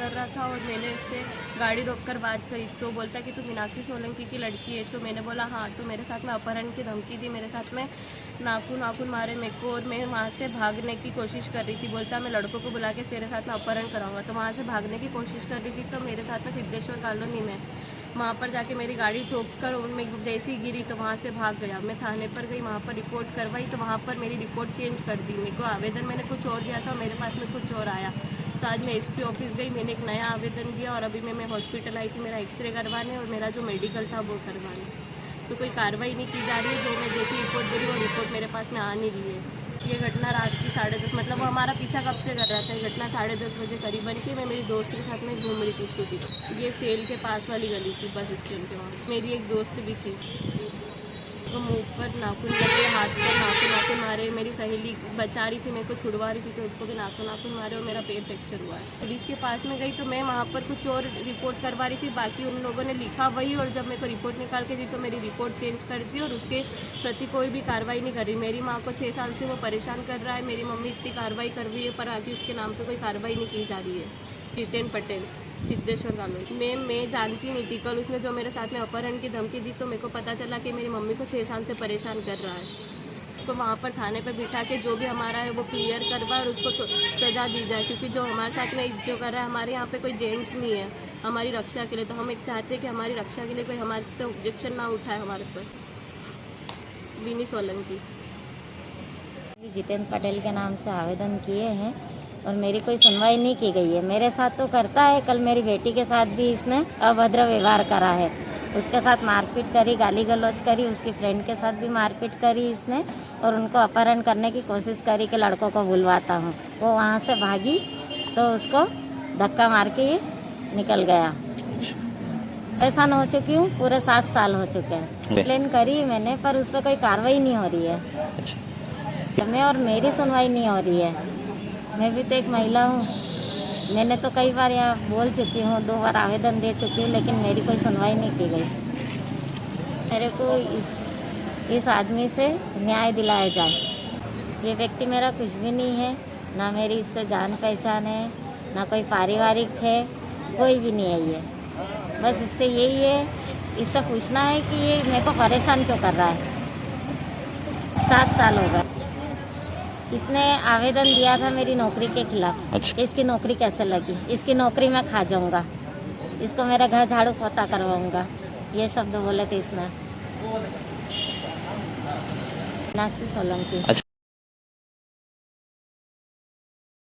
कर रहा था और मैंने उससे गाड़ी रोककर बात करी तो बोलता कि तू मीनाक्षी सोलंकी की लड़की है। तो मैंने बोला हाँ। तो मेरे साथ में अपहरण की धमकी दी, मेरे साथ में नाखून मारे मेरे को, और मैं वहाँ से भागने की कोशिश कर रही थी। बोलता मैं लड़कों को बुला के तेरे साथ में अपहरण कराऊंगा। तो वहाँ से भागने की कोशिश कर रही थी तो मेरे साथ में सिद्धेश्वर कॉलोनी में वहाँ पर जाके मेरी गाड़ी ठोक कर उनमें जैसी गिरी तो वहाँ से भाग गया। मैं थाने पर गई, वहाँ पर रिपोर्ट करवाई तो वहाँ पर मेरी रिपोर्ट चेंज कर दी। मेरे को आवेदन मैंने कुछ और दिया था, मेरे पास में कुछ और आया। तो आज मैं एसपी ऑफिस गई, मैंने एक नया आवेदन दिया और अभी मैं हॉस्पिटल आई थी मेरा एक्सरे करवाने और मेरा जो मेडिकल था वो करवाने। तो कोई कार्रवाई नहीं की जा रही है। जो मैं जैसी रिपोर्ट दे रही हूँ वो रिपोर्ट मेरे पास में आ नहीं रही है। ये घटना रात की 10:30 मतलब वो हमारा पीछा कब से कर रहा था। ये घटना 10:30 बजे करीबन की। मैं मेरी दोस्त के साथ में घूम रही थी स्कूटी। ये सेल के पास वाली गली थी, बस स्टैंड के वहाँ। मेरी एक दोस्त भी थी, तो मुँह पर नाखून लगे, हाथ पर नाखून मारे। मेरी सहेली बचा रही थी, मेरे को छुड़वा रही थी तो उसको भी नाखून मारे और मेरा पैर फ्रैक्चर हुआ है। पुलिस के पास में गई तो मैं वहाँ पर कुछ और रिपोर्ट करवा रही थी, बाकी उन लोगों ने लिखा वही, और जब मेरे को रिपोर्ट निकाल के दी तो मेरी रिपोर्ट चेंज कर दी और उसके प्रति कोई भी कार्रवाई नहीं कर रही। मेरी माँ को 6 साल से वो परेशान कर रहा है, मेरी मम्मी इतनी कार्रवाई कर रही है पर आगे उसके नाम पर कोई कार्रवाई नहीं की जा रही है। जितेन पटेल, सिद्धेश्वर कॉलोनी। मैं जानती नहीं थी, कल उसने जो मेरे साथ में अपहरण की धमकी दी तो मेरे को पता चला कि मेरी मम्मी को 6 साल से परेशान कर रहा है। उसको वहाँ पर थाने पर बिठा के जो भी हमारा है वो क्लियर करवा और उसको सज़ा दी जाए, क्योंकि जो हमारे साथ में जो कर रहा है, हमारे यहाँ पे कोई जेंट्स नहीं है हमारी रक्षा के लिए। तो हम एक चाहते हैं कि हमारी रक्षा के लिए कोई हमारे से ऑब्जेक्शन ना उठाए हमारे पर। विनी सोलंकी। जितेन पटेल के नाम से आवेदन किए हैं और मेरी कोई सुनवाई नहीं की गई है। मेरे साथ तो करता है, कल मेरी बेटी के साथ भी इसने अभद्र व्यवहार करा है। उसके साथ मारपीट करी, गाली गलौज करी, उसकी फ्रेंड के साथ भी मारपीट करी इसने और उनको अपहरण करने की कोशिश करी कि लड़कों को बुलवाता हूँ। वो वहाँ से भागी तो उसको धक्का मार के ये निकल गया। परेशान हो चुकी हूँ, पूरे 7 साल हो चुके हैं। कंप्लेन करी मैंने पर उस पर कोई कार्रवाई नहीं हो रही है। मैं और मेरी सुनवाई नहीं हो रही है। मैं भी तो एक महिला हूँ, मैंने तो कई बार यहाँ बोल चुकी हूँ, 2 बार आवेदन दे चुकी हूँ, लेकिन मेरी कोई सुनवाई नहीं की गई। मेरे को इस आदमी से न्याय दिलाया जाए। ये व्यक्ति मेरा कुछ भी नहीं है, ना मेरी इससे जान पहचान है, ना कोई पारिवारिक है, कोई भी नहीं है ये। बस इससे यही है, इससे पूछना है कि ये मेरे को परेशान क्यों कर रहा है। 7 साल हो गए। इसने आवेदन दिया था मेरी नौकरी के खिलाफ। अच्छा। इसकी नौकरी कैसे लगी, इसकी नौकरी मैं खा जाऊंगा, इसको मेरा घर झाड़ू पोता करवाऊंगा, ये शब्द बोले थे इसने। मीनाक्षी सोलंकी।